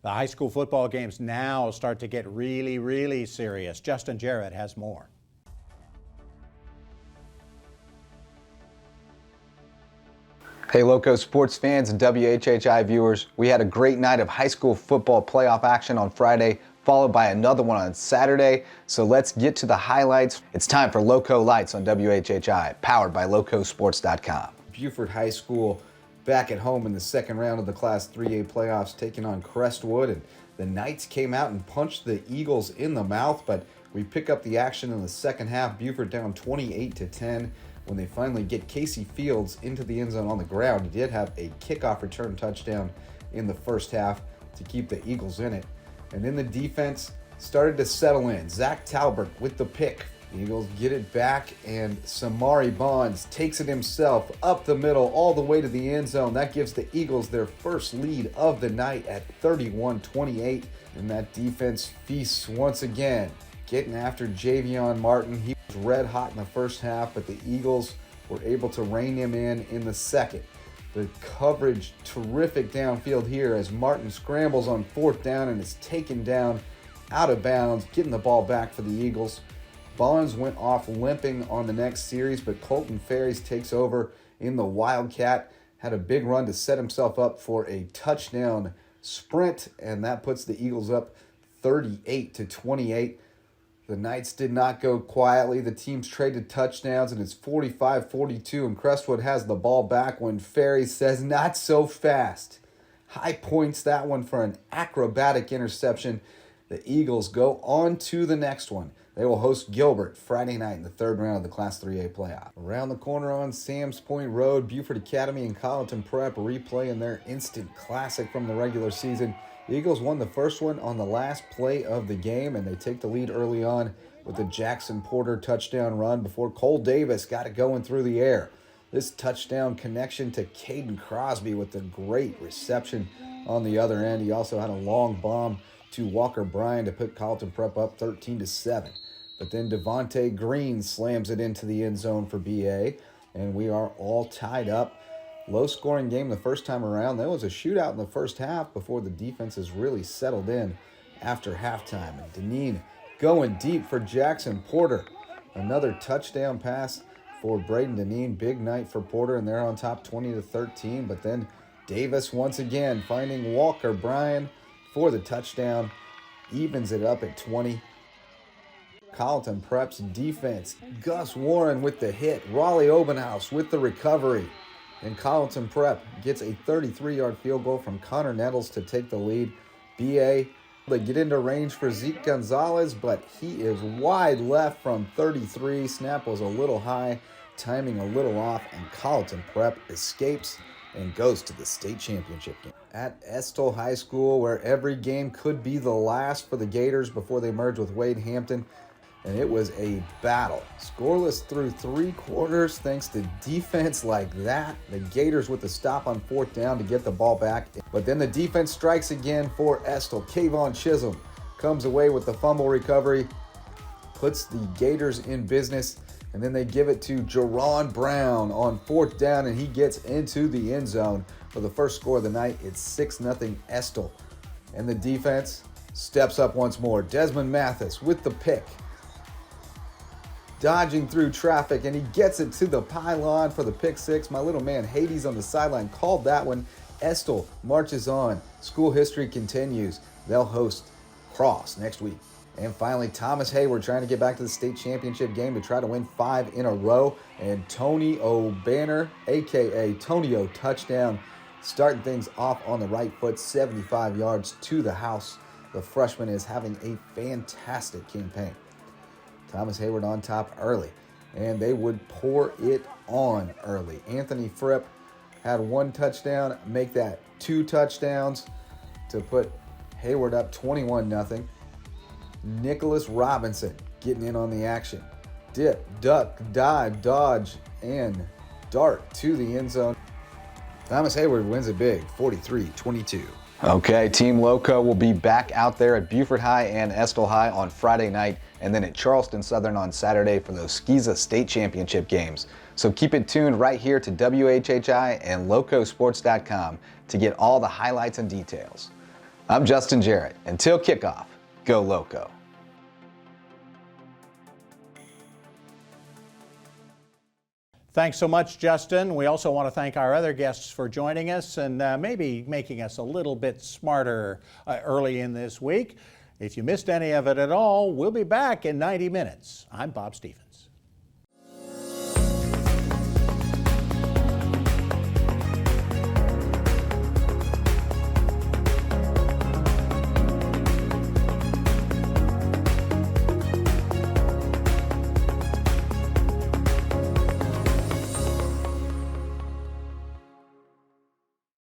The high school football games now start to get really, really serious. Justin Jarrett has more. Hey Loco sports fans and WHHI viewers, we had a great night of high school football playoff action on Friday, followed by another one on Saturday. So let's get to the highlights. It's time for Loco Lights on WHHI, powered by LowcoSports.com. Beaufort High School back at home in the second round of the Class 3A playoffs, taking on Crestwood, and the Knights came out and punched the Eagles in the mouth, but we pick up the action in the second half. Beaufort down 28-10. When they finally get Casey Fields into the end zone on the ground. He did have a kickoff return touchdown in the first half to keep the Eagles in it. And then the defense started to settle in. Zach Talbert with the pick. The Eagles get it back, and Samari Bonds takes it himself up the middle all the way to the end zone. That gives the Eagles their first lead of the night at 31-28. And that defense feasts once again, getting after Javion Martin. He was red hot in the first half, but the Eagles were able to rein him in the second. The coverage terrific downfield here as Martin scrambles on fourth down and is taken down out of bounds, getting the ball back for the Eagles. Bonds went off limping on the next series, but Colton Ferries takes over in the Wildcat. Had a big run to set himself up for a touchdown sprint, and that puts the Eagles up 38-28. The Knights did not go quietly. The teams traded touchdowns, and it's 45-42, and Crestwood has the ball back when Ferry says, "Not so fast." High points that one for an acrobatic interception. The Eagles go on to the next one. They will host Gilbert Friday night in the third round of the Class 3A playoff. Around the corner on Sam's Point Road, Beaufort Academy and Colleton Prep replaying their instant classic from the regular season. The Eagles won the first one on the last play of the game, and they take the lead early on with a Jackson Porter touchdown run before Cole Davis got it going through the air. This touchdown connection to Caden Crosby with a great reception on the other end. He also had a long bomb to Walker Bryan to put Colleton Prep up 13-7. But then Devontae Green slams it into the end zone for BA, and we are all tied up. Low-scoring game the first time around. There was a shootout in the first half before the defenses really settled in after halftime. And Deneen going deep for Jackson Porter. Another touchdown pass for Braden Deneen. Big night for Porter, and they're on top 20-13. But then Davis once again finding Walker Bryan for the touchdown. Evens it up at 20. Colleton Prep's defense. Gus Warren with the hit. Raleigh Obenhouse with the recovery. And Colleton Prep gets a 33-yard field goal from Connor Nettles to take the lead. BA, they get into range for Zeke Gonzalez, but he is wide left from 33. Snap was a little high, timing a little off, and Colleton Prep escapes and goes to the state championship game. At Estill High School, where every game could be the last for the Gators before they merge with Wade Hampton, and it was a battle. Scoreless through three quarters thanks to defense like that. The Gators with the stop on fourth down to get the ball back. But then the defense strikes again for Estill. Kayvon Chisholm comes away with the fumble recovery, puts the Gators in business, and then they give it to Jerron Brown on fourth down, and he gets into the end zone for the first score of the night. It's 6-0 Estill. And the defense steps up once more. Desmond Mathis with the pick, dodging through traffic, and he gets it to the pylon for the pick six. My little man Hades on the sideline called that one. Estill marches on. School history continues. They'll host Cross next week. And finally, Thomas Hayward trying to get back to the state championship game to try to win 5 in a row. And Tony O'Banner, a.k.a. Tonyo, touchdown, starting things off on the right foot, 75 yards to the house. The freshman is having a fantastic campaign. Thomas Hayward on top early, and they would pour it on early. Anthony Fripp had 1 touchdown, make that 2 touchdowns to put Hayward up 21-0. Nicholas Robinson getting in on the action. Dip, duck, dive, dodge, and dart to the end zone. Thomas Hayward wins it big, 43-22. Okay, Team Loco will be back out there at Beaufort High and Estill High on Friday night, and then at Charleston Southern on Saturday for those SCISA State Championship games. So keep it tuned right here to WHHI and LowcoSports.com to get all the highlights and details. I'm Justin Jarrett. Until kickoff, go Loco. Thanks so much, Justin. We also want to thank our other guests for joining us and maybe making us a little bit smarter early in this week. If you missed any of it at all, we'll be back in 90 minutes. I'm Bob Stevens.